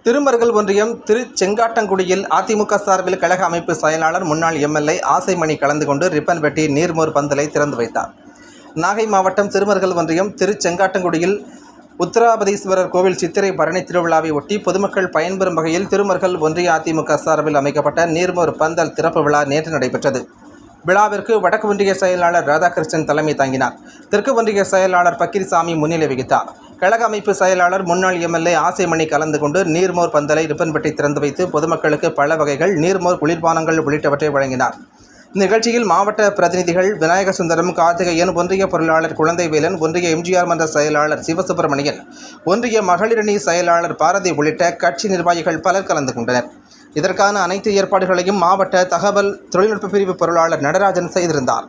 திருமருகல் ஒன்றியம் திருச்செங்காட்டங்குடியில் அதிமுக சார்பில் கழக அமைப்பு செயலாளர் முன்னாள் எம்எல்ஏ ஆசைமணி கலந்து கொண்டு ரிப்பன் வெட்டி நீர்மோர் பந்தலை திறந்து வைத்தார். நாகை மாவட்டம் திருமருகல் ஒன்றியம் திருச்செங்காட்டங்குடியில் உத்தராபதீஸ்வரர் கோவில் சித்திரை பரணி திருவிழாவை ஒட்டி பொதுமக்கள் பயன்பெறும் வகையில் திருமருகல் ஒன்றிய அதிமுக சார்பில் அமைக்கப்பட்ட நீர்மோர் பந்தல் திறப்பு விழா நேற்று நடைபெற்றது. விழாவிற்கு வடக்கு ஒன்றிய செயலாளர் ராதாகிருஷ்ணன் தலைமை தாங்கினார். தெற்கு ஒன்றிய செயலாளர் பக்கீர்சாமி முன்னிலை வகித்தார். கழக அமைப்பு செயலாளர் முன்னாள் எம்எல்ஏ ஆசைமணி கலந்து கொண்டு நீர்மோர் பந்தலை ரிப்பன் வெட்டி திறந்து வைத்து பொதுமக்களுக்கு பல வகைகள் நீர்மோர் குளிர்பானங்கள் உள்ளிட்டவற்றை வழங்கினார். நிகழ்ச்சியில் மாவட்ட பிரதிநிதிகள் விநாயக சுந்தரம், கார்த்திகேயன், ஒன்றிய பொருளாளர் குழந்தைவேலன், ஒன்றிய எம்ஜிஆர் மன்ற செயலாளர் சிவசுப்பிரமணியன், ஒன்றிய மகளிரணி செயலாளர் பாரதி உள்ளிட்ட கட்சி நிர்வாகிகள் பலர் கலந்து கொண்டனர். இதற்கான அனைத்து ஏற்பாடுகளையும் மாவட்ட தகவல் தொழில்நுட்ப பிரிவு பொருளாளர் நடராஜன் செய்திருந்தார்.